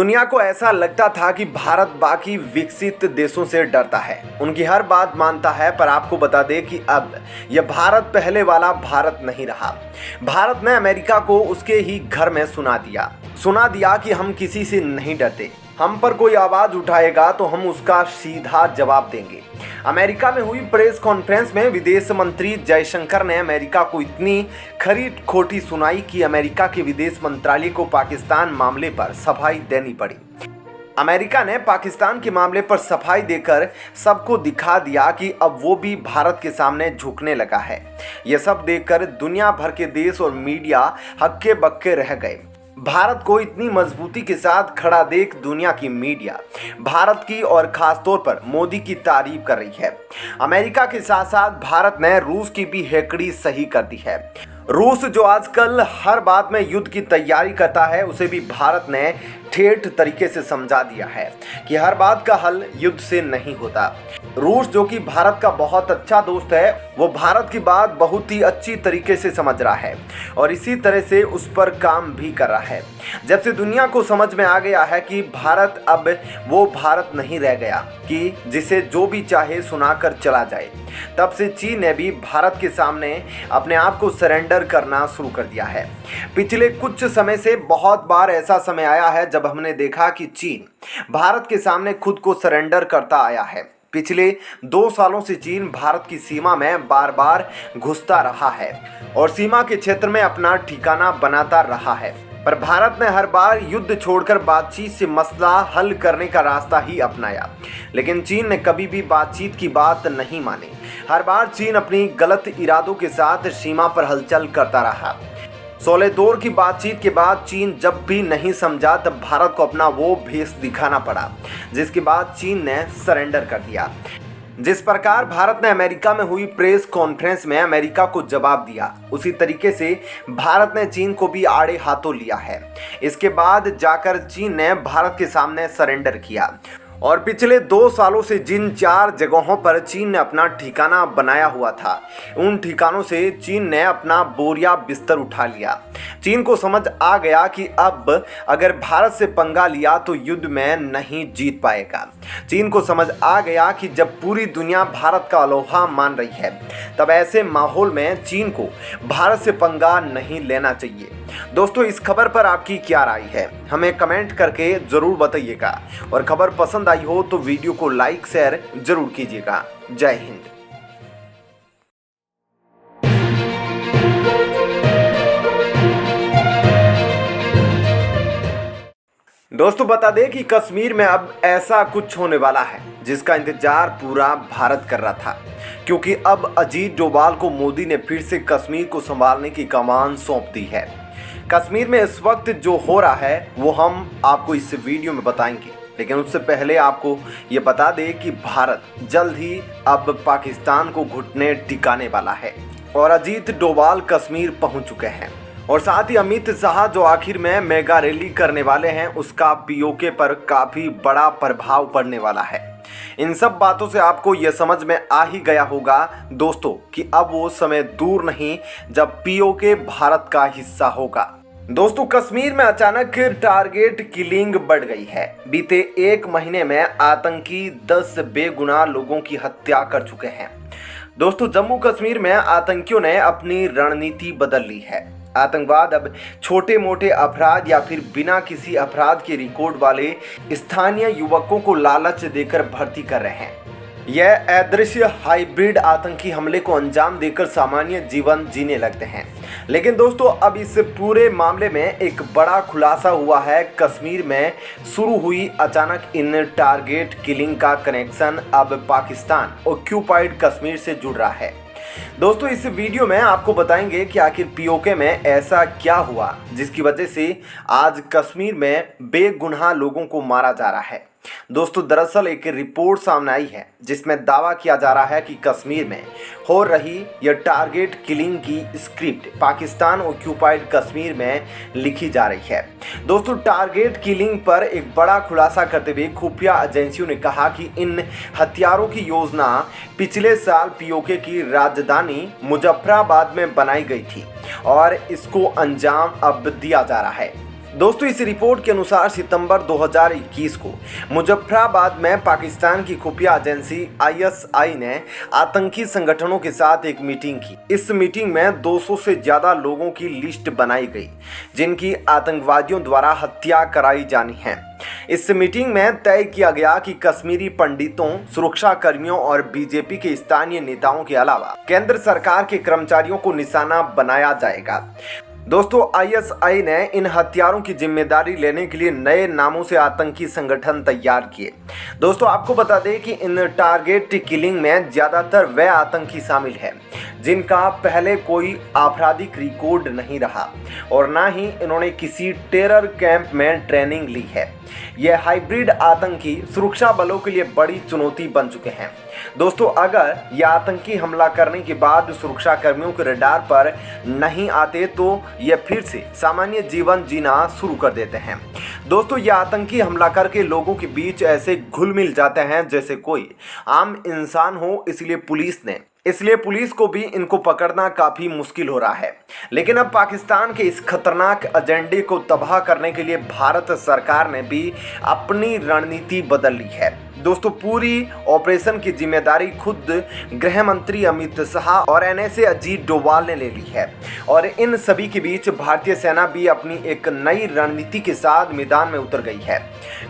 दुनिया को ऐसा लगता था कि भारत बाकी विकसित देशों से डरता है, उनकी हर बात मानता है। पर आपको बता दें कि अब यह भारत पहले वाला भारत नहीं रहा। भारत ने अमेरिका को उसके ही घर में सुना दिया कि हम किसी से नहीं डरते। हम पर कोई आवाज उठाएगा तो हम उसका सीधा जवाब देंगे। अमेरिका में हुई प्रेस कॉन्फ्रेंस में विदेश मंत्री जयशंकर ने अमेरिका को इतनी खरी खोटी सुनाई कि अमेरिका के विदेश मंत्रालय को पाकिस्तान मामले पर सफाई देनी पड़ी। अमेरिका ने पाकिस्तान के मामले पर सफाई देकर सबको दिखा दिया कि अब वो भी भारत के सामने झुकने लगा है। यह सब देखकर दुनिया भर के देश और मीडिया हक्के बक्के रह गए। भारत को इतनी मजबूती के साथ खड़ा देख दुनिया की मीडिया भारत की और खासतौर पर मोदी की तारीफ कर रही है। अमेरिका के साथ साथ भारत ने रूस की भी हेकड़ी सही कर दी है। रूस जो आजकल हर बात में युद्ध की तैयारी करता है, उसे भी भारत ने ठेठ तरीके से समझा दिया है कि हर बात का हल युद्ध से नहीं होता। रूस जो कि भारत का बहुत अच्छा दोस्त है, वो भारत की बात बहुत ही अच्छी तरीके से समझ रहा है और इसी तरह से उस पर काम भी कर रहा है। जब से दुनिया को समझ में आ गया है कि भारत अब वो भारत नहीं रह गया कि जिसे जो भी चाहे सुनाकर चला जाए, तब से चीन ने भी भारत के सामने अपने आप को सरेंडर करना शुरू कर दिया है। पिछले कुछ समय से बहुत बार ऐसा समय आया है जब हमने देखा कि चीन भारत के सामने खुद को सरेंडर करता आया है। पिछले 2 सालों से चीन भारत की सीमा में बार बार घुसता रहा है और सीमा के क्षेत्र में अपना ठिकाना बनाता रहा है। पर भारत ने हर बार युद्ध छोड़कर बातचीत से मसला हल करने का रास्ता ही अपनाया, लेकिन चीन ने कभी भी बातचीत की बात नहीं मानी। हर बार चीन अपनी गलत इरादों के साथ सीमा पर हलचल करता रहा। 16 दौर की बातचीत के बाद चीन जब भी नहीं समझा तब भारत को अपना वो भेष दिखाना पड़ा, जिसके बाद चीन ने सरेंडर कर दिया। जिस प्रकार भारत ने अमेरिका में हुई प्रेस कॉन्फ्रेंस में अमेरिका को जवाब दिया, उसी तरीके से भारत ने चीन को भी आड़े हाथों लिया है। इसके बाद जाकर चीन ने भारत के सामने सरेंडर किया और पिछले 2 सालों से जिन 4 जगहों पर चीन ने अपना ठिकाना बनाया हुआ था, उन ठिकानों से चीन ने अपना बोरिया बिस्तर उठा लिया। चीन को समझ आ गया कि अब अगर भारत से पंगा लिया तो युद्ध में नहीं जीत पाएगा। चीन को समझ आ गया कि जब पूरी दुनिया भारत का अलोहा मान रही है, तब ऐसे माहौल में चीन को भारत से पंगा नहीं लेना चाहिए। दोस्तों, इस खबर पर आपकी क्या राय है, हमें कमेंट करके ज़रूर बताइएगा और खबर पसंद आई हो तो वीडियो को लाइक शेयर जरूर कीजिएगा। जय हिंद। दोस्तों, बता दें कि कश्मीर में अब ऐसा कुछ होने वाला है जिसका इंतजार पूरा भारत कर रहा था, क्योंकि अब अजीत डोभाल को मोदी ने फिर से कश्मीर को संभालने की कमान सौंप दी है। कश्मीर में इस वक्त जो हो रहा है वो हम आपको इस वीडियो में बताएंगे, लेकिन उससे पहले आपको ये बता दें कि भारत जल्द ही अब पाकिस्तान को घुटने टिकाने वाला है और अजीत डोभाल कश्मीर पहुंच चुके हैं और साथ ही अमित शाह जो आखिर में मेगा रैली करने वाले हैं, उसका पीओके पर काफ़ी बड़ा प्रभाव पड़ने वाला है। इन सब बातों से आपको यह समझ में आ ही गया होगा दोस्तों कि अब वो समय दूर नहीं जब पीओके भारत का हिस्सा होगा। दोस्तों, कश्मीर में अचानक टारगेट किलिंग बढ़ गई है। बीते 1 महीने में आतंकी 10 बेगुनाह लोगों की हत्या कर चुके हैं। दोस्तों, जम्मू कश्मीर में आतंकियों ने अपनी रणनीति बदल ली है। आतंकवाद अब छोटे मोटे अपराध या फिर बिना किसी अपराध के रिकॉर्ड वाले स्थानीय युवकों को लालच देकर भर्ती कर रहे हैं। यह अदृश्य हाइब्रिड आतंकी हमले को अंजाम देकर सामान्य जीवन जीने लगते हैं। लेकिन दोस्तों, अब इस पूरे मामले में एक बड़ा खुलासा हुआ है। कश्मीर में शुरू हुई अचानक इन टारगेट किलिंग का कनेक्शन अब पाकिस्तान ऑक्यूपाइड कश्मीर से जुड़ रहा है। दोस्तों, इस वीडियो में आपको बताएंगे कि आखिर पीओके में ऐसा क्या हुआ जिसकी वजह से आज कश्मीर में बेगुनाह लोगों को मारा जा रहा है। दोस्तों, दरअसल एक रिपोर्ट सामने आई है जिसमें दावा किया जा रहा है कि कश्मीर में हो रही यह टारगेट किलिंग की स्क्रिप्ट पाकिस्तान ऑक्यूपाइड कश्मीर में लिखी जा रही है। दोस्तों, टारगेट किलिंग पर एक बड़ा खुलासा करते हुए खुफिया एजेंसियों ने कहा कि इन हथियारों की योजना पिछले साल पीओके की राजधानी मुजफ्फराबाद में बनाई गई थी और इसको अंजाम अब दिया जा रहा है। दोस्तों, इस रिपोर्ट के अनुसार सितंबर 2021 को मुजफ्फराबाद में पाकिस्तान की खुफिया एजेंसी ISI ने आतंकी संगठनों के साथ एक मीटिंग की। इस मीटिंग में 200 से ज्यादा लोगों की लिस्ट बनाई गई जिनकी आतंकवादियों द्वारा हत्या कराई जानी है। इस मीटिंग में तय किया गया कि कश्मीरी पंडितों, सुरक्षा कर्मियों और बीजेपी के स्थानीय नेताओं के अलावा केंद्र सरकार के कर्मचारियों को निशाना बनाया जाएगा। दोस्तों, ISI ने इन हत्यारों की जिम्मेदारी लेने के लिए नए नामों से आतंकी संगठन तैयार किए। दोस्तों, आपको बता दें कि इन टारगेट किलिंग में ज़्यादातर वे आतंकी शामिल हैं जिनका पहले कोई आपराधिक रिकॉर्ड नहीं रहा और ना ही इन्होंने किसी टेरर कैंप में ट्रेनिंग ली है। ये हाइब्रिड आतंकी सुरक्षा बलों के लिए बड़ी चुनौती बन चुके हैं। दोस्तों, अगर ये आतंकी हमला करने के बाद सुरक्षा कर्मियों के रडार पर नहीं आते तो ये फिर से सामान्य जीवन जीना शुरू कर देते हैं। दोस्तों, ये आतंकी हमला करके लोगों के बीच ऐसे घुल मिल जाते हैं जैसे कोई आम इंसान हो, इसलिए पुलिस को भी इनको पकड़ना काफ़ी मुश्किल हो रहा है। लेकिन अब पाकिस्तान के इस खतरनाक एजेंडे को तबाह करने के लिए भारत सरकार ने भी अपनी रणनीति बदल ली है। दोस्तों, पूरी ऑपरेशन की जिम्मेदारी खुद गृह मंत्री अमित शाह और NSA अजीत डोभाल ने ले ली है और इन सभी के बीच भारतीय सेना भी अपनी एक नई रणनीति के साथ मैदान में उतर गई है।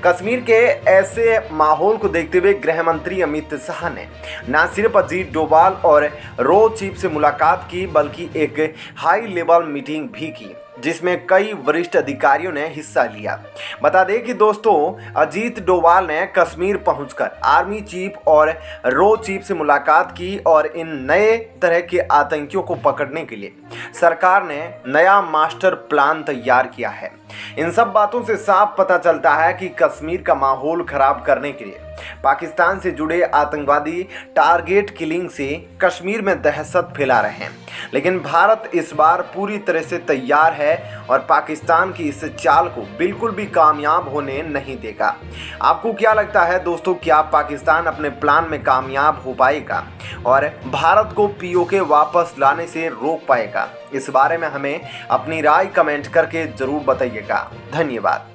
कश्मीर के ऐसे माहौल को देखते हुए गृह मंत्री अमित शाह ने न सिर्फ अजीत डोभाल और रो चीफ से मुलाकात की बल्कि एक हाई लेवल मीटिंग भी की जिसमें कई वरिष्ठ अधिकारियों ने हिस्सा लिया। बता दें कि दोस्तों, अजीत डोभाल ने कश्मीर पहुंचकर आर्मी चीफ और रो चीफ से मुलाकात की और इन नए तरह के आतंकियों को पकड़ने के लिए सरकार ने नया मास्टर प्लान तैयार किया है। इन सब बातों से साफ पता चलता है कि कश्मीर का माहौल खराब करने के लिए पाकिस्तान से जुड़े आतंकवादी टारगेट किलिंग से कश्मीर में दहशत फैला रहे हैं। लेकिन भारत इस बार पूरी तरह से तैयार है और पाकिस्तान की इस चाल को बिल्कुल भी कामयाब होने नहीं देगा। आपको क्या लगता है दोस्तों, क्या पाकिस्तान अपने प्लान में कामयाब हो पाएगा और भारत को POK वापस लाने से रोक पाएगा? इस बारे में हमें अपनी राय कमेंट करके जरूर बताइएगा। धन्यवाद।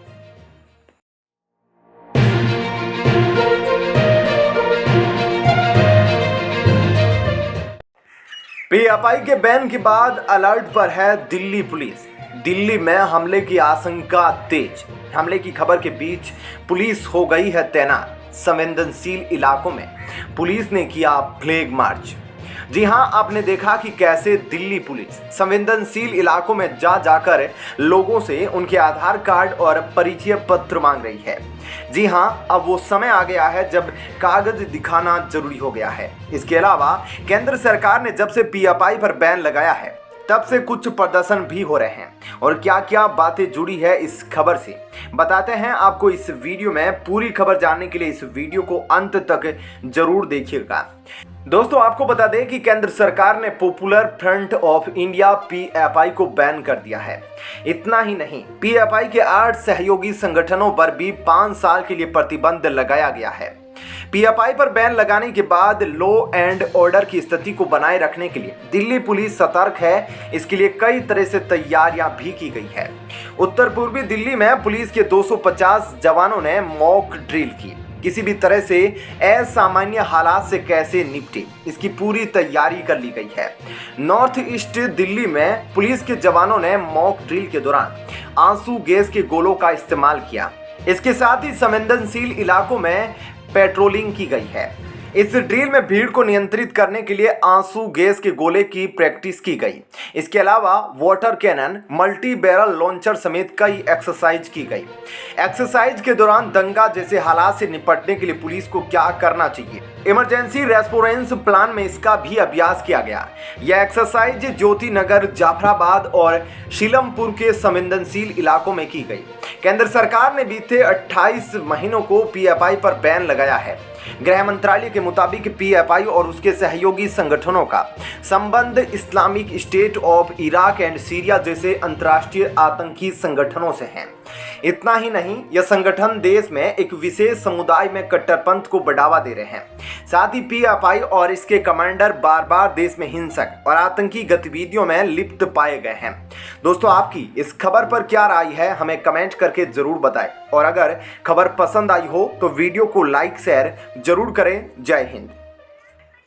PFI के बैन के बाद अलर्ट पर है दिल्ली पुलिस। दिल्ली में हमले की आशंका तेज। हमले की खबर के बीच पुलिस हो गई है तैनात। संवेदनशील इलाकों में पुलिस ने किया फ्लैग मार्च। जी हां, आपने देखा कि कैसे दिल्ली पुलिस संवेदनशील इलाकों में जाकर लोगों से उनके आधार कार्ड और परिचय पत्र मांग रही है। जी हां, अब वो समय आ गया है जब कागज दिखाना जरूरी हो गया है। इसके अलावा केंद्र सरकार ने जब से PFI पर बैन लगाया है तब से कुछ प्रदर्शन भी हो रहे हैं और क्या क्या बातें जुड़ी है इस खबर से बताते हैं आपको इस वीडियो में। पूरी खबर जानने के लिए इस वीडियो को अंत तक जरूर देखिएगा। दोस्तों, आपको बता दें कि केंद्र सरकार ने popular front of India PFI को बैन कर दिया है। इतना ही नहीं, PFI के 8 सहयोगी संगठनों पर भी 5 साल के लिए प्रतिबंध लगाया गया है। PFI पर बैन लगाने के बाद लॉ एंड ऑर्डर की स्थिति को बनाए रखने के लिए दिल्ली पुलिस सतर्क है। इसके लिए कई तरह से तैयारियां भी की गई है। उत्तर पूर्वी दिल्ली में पुलिस के 250 जवानों ने मॉक ड्रिल की। किसी भी तरह से असामान्य हालात से कैसे निपटे, इसकी पूरी तैयारी कर ली गई है। नॉर्थ ईस्ट दिल्ली में पुलिस के जवानों ने मॉक ड्रिल के दौरान आंसू गैस के गोलों का इस्तेमाल किया। इसके साथ ही संवेदनशील इलाकों में पेट्रोलिंग की गई है। इस ड्रिल में भीड़ को नियंत्रित करने के लिए आंसू गैस के गोले की प्रैक्टिस की गई। इसके अलावा water cannon, multi barrel launcher समेत कई एक्सरसाइज की गई। एक्सरसाइज के दौरान दंगा जैसे हालात से निपटने के लिए पुलिस को क्या करना चाहिए, इमरजेंसी रेस्पॉन्स प्लान में इसका भी अभ्यास किया गया। यह एक्सरसाइज ज्योति नगर, जाफराबाद और शीलमपुर के संवेदनशील इलाकों में की गई। केंद्र सरकार ने बीते 28 महीनों को PFI पर बैन लगाया है। गृह मंत्रालय के मुताबिक PFI और उसके सहयोगी संगठनों का संबंध Islamic state of Iraq and Syria जैसे अंतर्राष्ट्रीय आतंकी संगठनों से है। इतना ही नहीं, यह संगठन देश में एक विशेष समुदाय में कट्टरपंथ को बढ़ावा दे रहे हैं। साथ ही पीएफआई और इसके कमांडर बार बार देश में हिंसक और आतंकी गतिविधियों में लिप्त पाए गए हैं। दोस्तों, आपकी इस खबर पर क्या राय है, हमें कमेंट करके जरूर बताएं। और अगर खबर पसंद आई हो तो वीडियो को लाइक शेयर जरूर करें। जय हिंद।